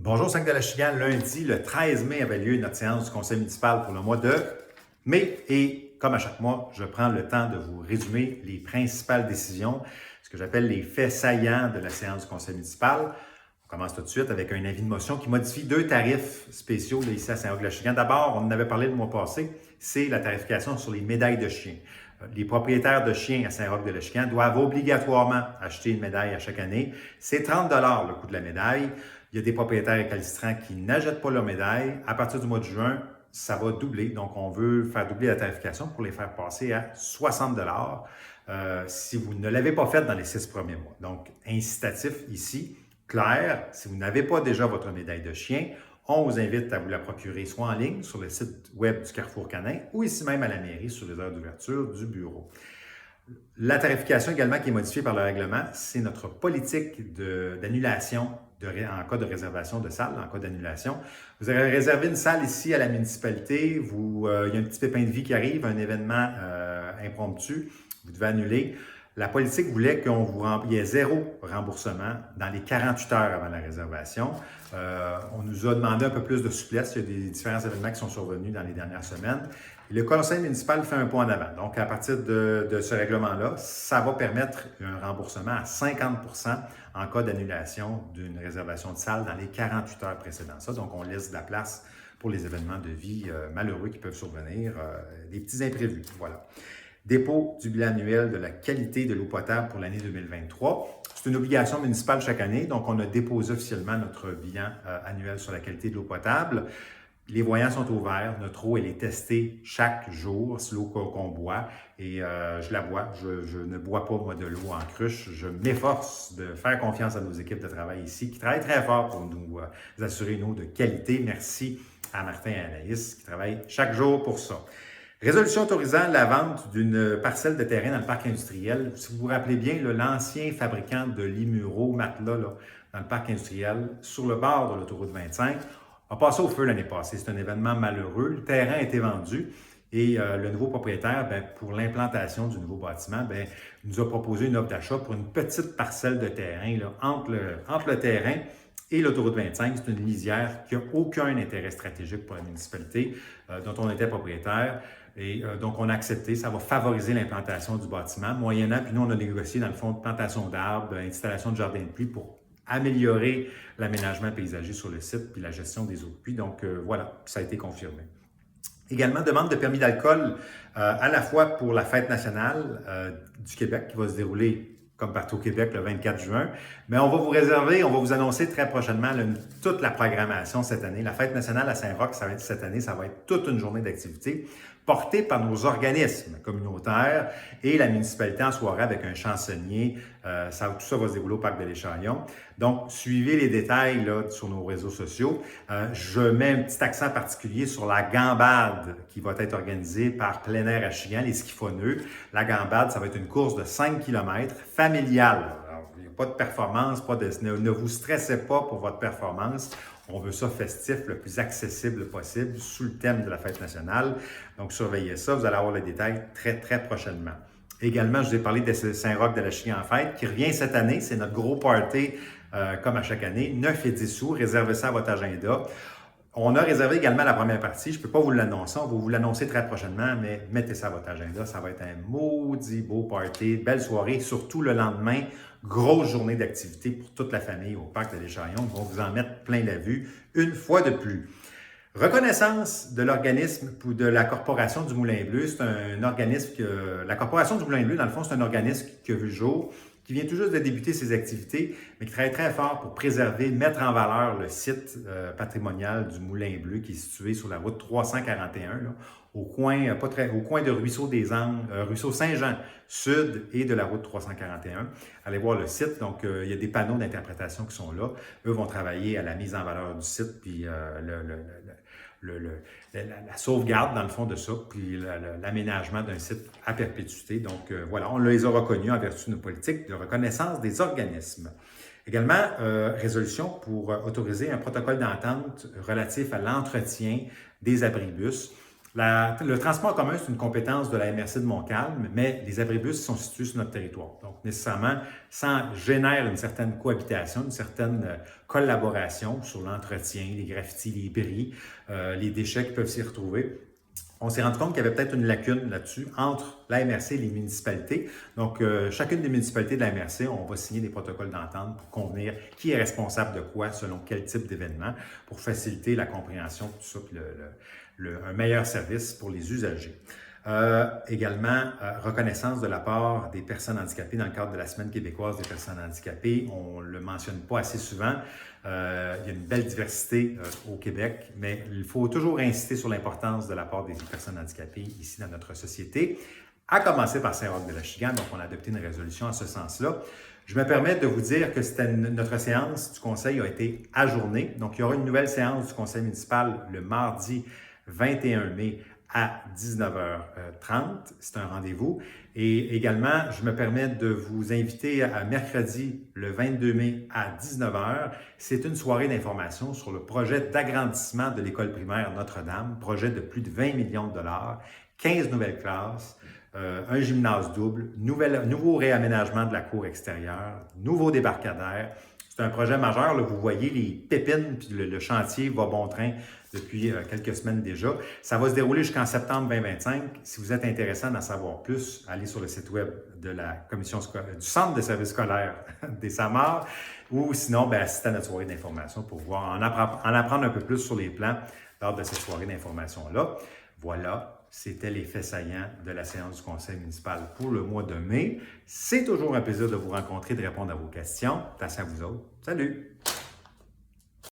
Bonjour 5 de la Chicane. Lundi, le 13 mai avait lieu notre séance du conseil municipal pour le mois de mai. Et comme à chaque mois, je prends le temps de vous résumer les principales décisions, ce que j'appelle les faits saillants de la séance du conseil municipal. On commence tout de suite avec un avis de motion qui modifie deux tarifs spéciaux là, ici à Saint-Roch-de-la-Chicane. D'abord, on en avait parlé le mois passé, c'est la tarification sur les médailles de chiens. Les propriétaires de chiens à Saint-Roch-de-la-Chicane doivent obligatoirement acheter une médaille à chaque année. C'est 30 $ le coût de la médaille. Il y a des propriétaires récalcitrants qui n'achètent pas leur médaille. À partir du mois de juin, ça va doubler. Donc, on veut faire doubler la tarification pour les faire passer à 60 $ si vous ne l'avez pas fait dans les 6 premiers mois. Donc, incitatif ici, clair, si vous n'avez pas déjà votre médaille de chien, on vous invite à vous la procurer soit en ligne sur le site web du Carrefour Canin ou ici même à la mairie sur les heures d'ouverture du bureau. La tarification également qui est modifiée par le règlement, c'est notre politique d'annulation en cas de réservation de salle, en cas d'annulation. Vous avez réservé une salle ici à la municipalité, il y a un petit pépin de vie qui arrive, un événement impromptu, vous devez annuler. La politique voulait qu'il y ait zéro remboursement dans les 48 heures avant la réservation. On nous a demandé un peu plus de souplesse. Il y a des différents événements qui sont survenus dans les dernières semaines. Et le conseil municipal fait un pas en avant. Donc, à partir de ce règlement-là, ça va permettre un remboursement à 50 % en cas d'annulation d'une réservation de salle dans les 48 heures précédentes. Ça, donc, on laisse de la place pour les événements de vie malheureux qui peuvent survenir, des petits imprévus. Voilà. Dépôt du bilan annuel de la qualité de l'eau potable pour l'année 2023. C'est une obligation municipale chaque année, donc on a déposé officiellement notre bilan annuel sur la qualité de l'eau potable. Les voyants sont ouverts, notre eau elle est testée chaque jour, c'est l'eau qu'on boit et je la bois. Je ne bois pas moi de l'eau en cruche, je m'efforce de faire confiance à nos équipes de travail ici qui travaillent très fort pour nous assurer une eau de qualité. Merci à Martin et à Anaïs qui travaillent chaque jour pour ça. Résolution autorisant la vente d'une parcelle de terrain dans le parc industriel. Si vous vous rappelez bien, l'ancien fabricant de lits muraux, matelas, dans le parc industriel, sur le bord de l'autoroute 25, a passé au feu l'année passée. C'est un événement malheureux. Le terrain a été vendu et le nouveau propriétaire, pour l'implantation du nouveau bâtiment, nous a proposé une offre d'achat pour une petite parcelle de terrain là, entre le terrain et l'autoroute 25. C'est une lisière qui n'a aucun intérêt stratégique pour la municipalité dont on était propriétaire. Et donc, on a accepté, ça va favoriser l'implantation du bâtiment, moyennant, puis nous, on a négocié dans le fond de plantation d'arbres, installation de jardins de pluie pour améliorer l'aménagement paysager sur le site puis la gestion des eaux de pluie. Donc, voilà, ça a été confirmé. Également, demande de permis d'alcool à la fois pour la fête nationale du Québec qui va se dérouler comme partout au Québec le 24 juin, mais on va vous réserver, on va vous annoncer très prochainement toute la programmation cette année. La fête nationale à Saint-Roch, cette année, ça va être toute une journée d'activité portée par nos organismes communautaires et la municipalité en soirée avec un chansonnier. Tout ça va se dérouler au Parc de l'Échalion. Donc, suivez les détails là, sur nos réseaux sociaux. Je mets un petit accent particulier sur la gambade qui va être organisée par Plein Air à Chigan, les skiffonneux. La gambade, ça va être une course de 5 km familiale. Alors, il n'y a pas de performance, ne vous stressez pas pour votre performance. On veut ça festif, le plus accessible possible, sous le thème de la fête nationale. Donc, surveillez ça. Vous allez avoir les détails très, très prochainement. Également, je vous ai parlé de Saint-Roch-de-la-Chicane en fête qui revient cette année. C'est notre gros party, comme à chaque année, 9 et 10 sous. Réservez ça à votre agenda. On a réservé également la première partie. Je ne peux pas vous l'annoncer. On va vous l'annoncer très prochainement, mais mettez ça à votre agenda. Ça va être un maudit beau party, belle soirée, surtout le lendemain. Grosse journée d'activité pour toute la famille au Parc de l'Échalion. On va vous en mettre plein la vue une fois de plus. Reconnaissance de l'organisme ou de la Corporation du Moulin Bleu. C'est un organisme la Corporation du Moulin Bleu, dans le fond, c'est un organisme qui a vu le jour, qui vient tout juste de débuter ses activités, mais qui travaille très fort pour préserver, mettre en valeur le site patrimonial du Moulin Bleu qui est situé sur la route 341, là, au coin de Ruisseau Saint-Jean Sud et de la route 341. Allez voir le site. Donc, il y a des panneaux d'interprétation qui sont là. Eux vont travailler à la mise en valeur du site, puis la sauvegarde, dans le fond, de ça, puis l'aménagement d'un site à perpétuité. Donc, voilà, on les a reconnus en vertu de nos politiques de reconnaissance des organismes. Également, résolution pour autoriser un protocole d'entente relatif à l'entretien des abribus. Le transport en commun, c'est une compétence de la MRC de Montcalm, mais les abribus sont situés sur notre territoire. Donc, nécessairement, ça génère une certaine cohabitation, une certaine collaboration sur l'entretien, les graffitis, les bris, les déchets qui peuvent s'y retrouver. On s'est rendu compte qu'il y avait peut-être une lacune là-dessus entre la MRC et les municipalités. Donc, chacune des municipalités de la MRC, on va signer des protocoles d'entente pour convenir qui est responsable de quoi selon quel type d'événement pour faciliter la compréhension de tout ça, puis un meilleur service pour les usagers. Également, reconnaissance de la part des personnes handicapées dans le cadre de la Semaine québécoise des personnes handicapées. On ne le mentionne pas assez souvent. Il y a une belle diversité au Québec, mais il faut toujours insister sur l'importance de la part des personnes handicapées ici dans notre société, à commencer par Saint-Roch-de-l'Achigan. Donc, on a adopté une résolution en ce sens-là. Je me permets de vous dire que notre séance du conseil a été ajournée. Donc, il y aura une nouvelle séance du conseil municipal le mardi 21 mai à 19h30. C'est un rendez-vous. Et également, je me permets de vous inviter à mercredi, le 22 mai à 19h. C'est une soirée d'information sur le projet d'agrandissement de l'école primaire Notre-Dame, projet de plus de 20 millions de dollars, 15 nouvelles classes, un gymnase double, nouveau réaménagement de la cour extérieure, nouveau débarcadère. C'est un projet majeur. Là, vous voyez les pépines, puis le chantier va bon train depuis quelques semaines déjà. Ça va se dérouler jusqu'en septembre 2025. Si vous êtes intéressé d'en savoir plus, allez sur le site web de la commission du Centre de services scolaires des SAMAR ou sinon, assistez à notre soirée d'information pour en apprendre un peu plus sur les plans lors de cette soirée d'information-là. Voilà. C'était les faits saillants de la séance du conseil municipal pour le mois de mai. C'est toujours un plaisir de vous rencontrer et de répondre à vos questions. Attention à vous autres. Salut!